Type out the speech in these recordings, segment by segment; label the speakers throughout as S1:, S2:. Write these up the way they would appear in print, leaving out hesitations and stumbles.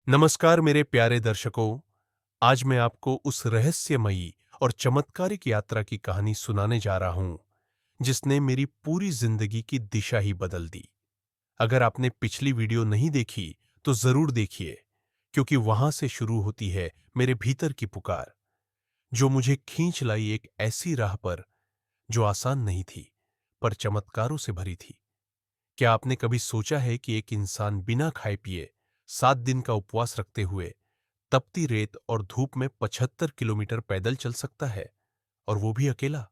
S1: नमस्कार मेरे प्यारे दर्शकों। आज मैं आपको उस रहस्यमयी और चमत्कारिक यात्रा की कहानी सुनाने जा रहा हूं जिसने मेरी पूरी जिंदगी की दिशा ही बदल दी। अगर आपने पिछली वीडियो नहीं देखी तो जरूर देखिए, क्योंकि वहां से शुरू होती है मेरे भीतर की पुकार, जो मुझे खींच लाई एक ऐसी राह पर जो आसान नहीं थी, पर चमत्कारों से भरी थी। क्या आपने कभी सोचा है कि एक इंसान बिना खाए पिए 7 दिन का उपवास रखते हुए तपती रेत और धूप में 75 किलोमीटर पैदल चल सकता है, और वो भी अकेला?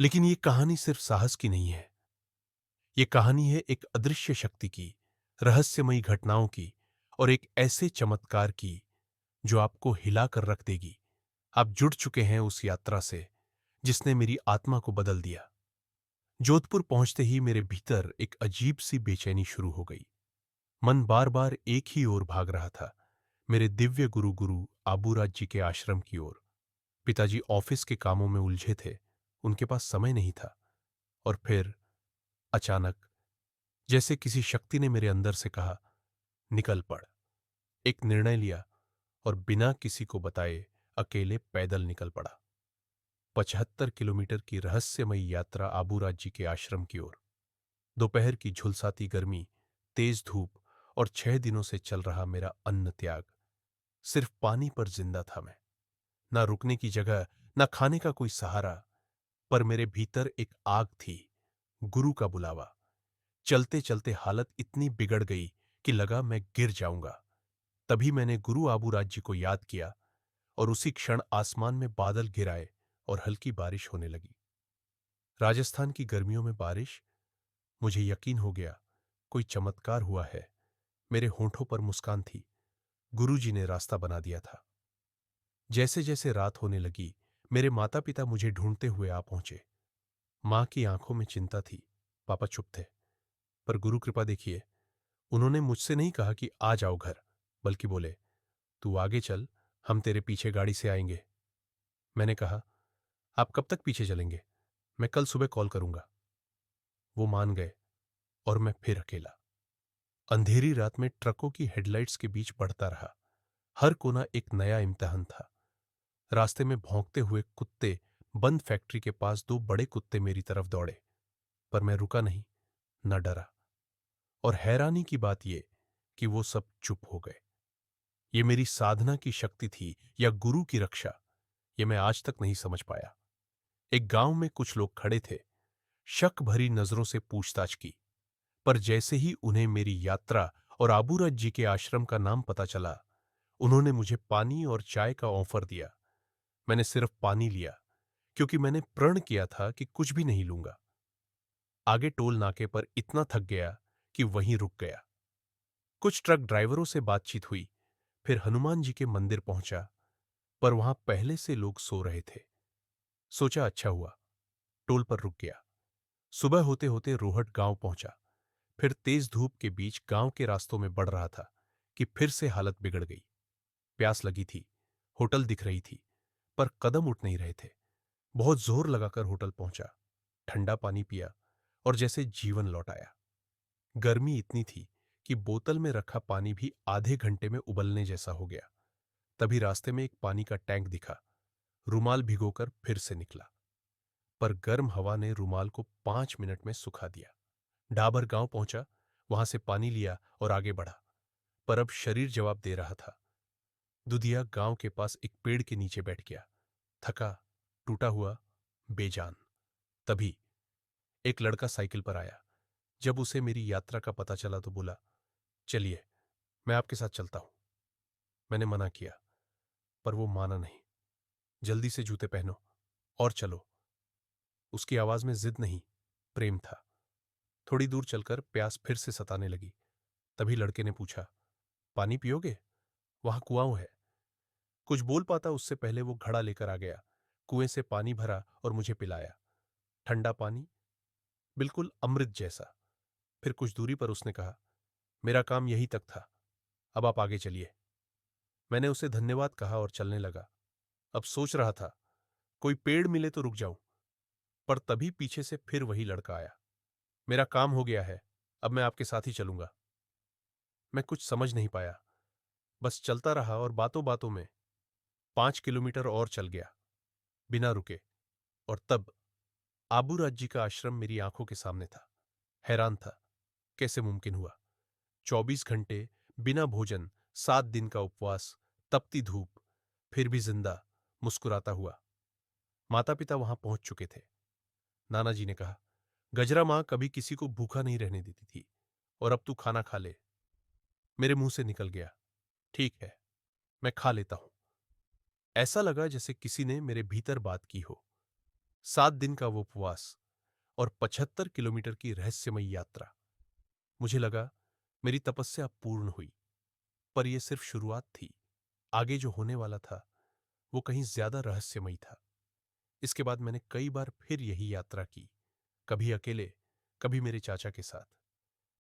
S1: लेकिन ये कहानी सिर्फ साहस की नहीं है। ये कहानी है एक अदृश्य शक्ति की, रहस्यमयी घटनाओं की, और एक ऐसे चमत्कार की जो आपको हिलाकर रख देगी। आप जुड़ चुके हैं उस यात्रा से जिसने मेरी आत्मा को बदल दिया। जोधपुर पहुंचते ही मेरे भीतर एक अजीब सी बेचैनी शुरू हो गई। मन बार बार एक ही ओर भाग रहा था, मेरे दिव्य गुरु गुरु आबूराज जी के आश्रम की ओर। पिताजी ऑफिस के कामों में उलझे थे, उनके पास समय नहीं था। और फिर अचानक, जैसे किसी शक्ति ने मेरे अंदर से कहा, निकल पड़। एक निर्णय लिया और बिना किसी को बताए अकेले पैदल निकल पड़ा। 75 किलोमीटर की रहस्यमयी यात्रा आबूराज जी के आश्रम की ओर। दोपहर की झुलसाती गर्मी, तेज धूप और 6 दिनों से चल रहा मेरा अन्न त्याग। सिर्फ पानी पर जिंदा था मैं। ना रुकने की जगह, ना खाने का कोई सहारा, पर मेरे भीतर एक आग थी, गुरु का बुलावा। चलते चलते हालत इतनी बिगड़ गई कि लगा मैं गिर जाऊंगा। तभी मैंने गुरु आबूराज जी को याद किया, और उसी क्षण आसमान में बादल घिर आए और हल्की बारिश होने लगी। राजस्थान की गर्मियों में बारिश। मुझे यकीन हो गया, कोई चमत्कार हुआ है। मेरे होंठों पर मुस्कान थी। गुरु जी ने रास्ता बना दिया था। जैसे जैसे रात होने लगी, मेरे माता पिता मुझे ढूंढते हुए आ पहुंचे। मां की आंखों में चिंता थी, पापा चुप थे। पर गुरु कृपा देखिए, उन्होंने मुझसे नहीं कहा कि आ जाओ घर, बल्कि बोले, तू आगे चल, हम तेरे पीछे गाड़ी से आएंगे। मैंने कहा, आप कब तक पीछे चलेंगे? मैं कल सुबह कॉल करूंगा। वो मान गए, और मैं फिर अकेला अंधेरी रात में ट्रकों की हेडलाइट्स के बीच बढ़ता रहा। हर कोना एक नया इम्तिहान था। रास्ते में भौंकते हुए कुत्ते, बंद फैक्ट्री के पास दो बड़े कुत्ते मेरी तरफ दौड़े, पर मैं रुका नहीं, न डरा। और हैरानी की बात यह कि वो सब चुप हो गए। ये मेरी साधना की शक्ति थी या गुरु की रक्षा, ये मैं आज तक नहीं समझ पाया। एक गांव में कुछ लोग खड़े थे, शक भरी नजरों से पूछताछ की। पर जैसे ही उन्हें मेरी यात्रा और आबूराज जी के आश्रम का नाम पता चला, उन्होंने मुझे पानी और चाय का ऑफर दिया। मैंने सिर्फ पानी लिया, क्योंकि मैंने प्रण किया था कि कुछ भी नहीं लूंगा। आगे टोल नाके पर इतना थक गया कि वहीं रुक गया। कुछ ट्रक ड्राइवरों से बातचीत हुई, फिर हनुमान जी के मंदिर पहुंचा, पर वहां पहले से लोग सो रहे थे। सोचा अच्छा हुआ, टोल पर रुक गया। सुबह होते होते रोहट गांव पहुंचा। फिर तेज धूप के बीच गांव के रास्तों में बढ़ रहा था कि फिर से हालत बिगड़ गई। प्यास लगी थी, होटल दिख रही थी, पर कदम उठ नहीं रहे थे। बहुत जोर लगाकर होटल पहुंचा, ठंडा पानी पिया, और जैसे जीवन लौट आया। गर्मी इतनी थी कि बोतल में रखा पानी भी आधे घंटे में उबलने जैसा हो गया। तभी रास्ते में एक पानी का टैंक दिखा। रुमाल भिगोकर फिर से निकला, पर गर्म हवा ने रुमाल को 5 मिनट में सुखा दिया। डाबर गांव पहुंचा, वहां से पानी लिया और आगे बढ़ा, पर अब शरीर जवाब दे रहा था। दुधिया गांव के पास एक पेड़ के नीचे बैठ गया, थका, टूटा हुआ, बेजान। तभी एक लड़का साइकिल पर आया। जब उसे मेरी यात्रा का पता चला तो बोला, चलिए, मैं आपके साथ चलता हूं। मैंने मना किया, पर वो माना नहीं। जल्दी से जूते पहनो और चलो। उसकी आवाज में जिद नहीं, प्रेम था। थोड़ी दूर चलकर प्यास फिर से सताने लगी। तभी लड़के ने पूछा, पानी पियोगे? वहां कुआं है। कुछ बोल पाता उससे पहले वो घड़ा लेकर आ गया, कुएं से पानी भरा और मुझे पिलाया। ठंडा पानी, बिल्कुल अमृत जैसा। फिर कुछ दूरी पर उसने कहा, मेरा काम यही तक था, अब आप आगे चलिए। मैंने उसे धन्यवाद कहा और चलने लगा। अब सोच रहा था, कोई पेड़ मिले तो रुक जाऊं, पर तभी पीछे से फिर वही लड़का आया। मेरा काम हो गया है, अब मैं आपके साथ ही चलूंगा। मैं कुछ समझ नहीं पाया। बस चलता रहा और बातों बातों में 5 किलोमीटर और चल गया, बिना रुके। और तब आबूराज जी का आश्रम मेरी आंखों के सामने था। हैरान था, कैसे मुमकिन हुआ? 24 घंटे बिना भोजन, 7 दिन का उपवास, तपती धूप, फिर भी जिंदा, मुस्कुराता हुआ। माता पिता वहां पहुंच चुके थे। नाना जी ने कहा, गजरा मां कभी किसी को भूखा नहीं रहने देती थी, और अब तू खाना खा ले। मेरे मुंह से निकल गया, ठीक है, मैं खा लेता हूं। ऐसा लगा जैसे किसी ने मेरे भीतर बात की हो। 7 दिन का वो उपवास और 75 किलोमीटर की रहस्यमयी यात्रा। मुझे लगा मेरी तपस्या पूर्ण हुई, पर यह सिर्फ शुरुआत थी। आगे जो होने वाला था वो कहीं ज्यादा रहस्यमयी था। इसके बाद मैंने कई बार फिर यही यात्रा की, कभी अकेले, कभी मेरे चाचा के साथ।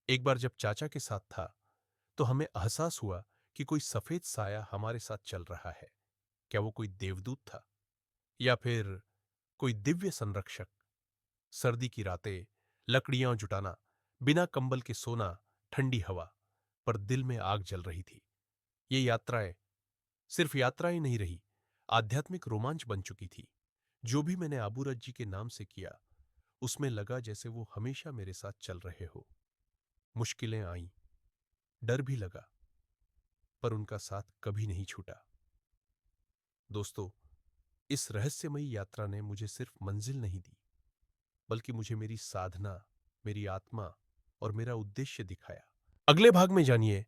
S1: एक बार जब चाचा के साथ था तो हमें एहसास हुआ कि कोई सफेद साया हमारे साथ चल रहा है। क्या वो कोई देवदूत था या फिर कोई दिव्य संरक्षक? सर्दी की रातें, लकड़ियां जुटाना, बिना कंबल के सोना, ठंडी हवा, पर दिल में आग जल रही थी। ये यात्राएं सिर्फ यात्राएं नहीं रही, आध्यात्मिक रोमांच बन चुकी थी। जो भी मैंने आबूरत जी के नाम से किया, उसमें लगा जैसे वो हमेशा मेरे साथ चल रहे हो। मुश्किलें आईं, डर भी लगा, पर उनका साथ कभी नहीं छूटा। दोस्तों, इस रहस्यमयी यात्रा ने मुझे सिर्फ मंजिल नहीं दी, बल्कि मुझे मेरी साधना, मेरी आत्मा और मेरा उद्देश्य दिखाया। अगले भाग में जानिए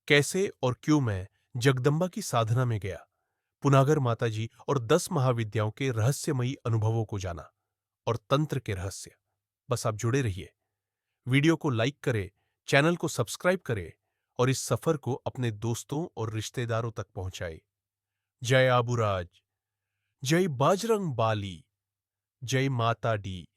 S1: कैसे और क्यों मैं जगदम्बा की साधना में गया, पुनागर माताजी और 10 महाविद्याओं के रहस्यमयी अनुभवों को जाना, और तंत्र के रहस्य। बस आप जुड़े रहिए, वीडियो को लाइक करें, चैनल को सब्सक्राइब करें और इस सफर को अपने दोस्तों और रिश्तेदारों तक पहुंचाएं। जय आबूराज, जय बाजरंग बाली, जय माता डी।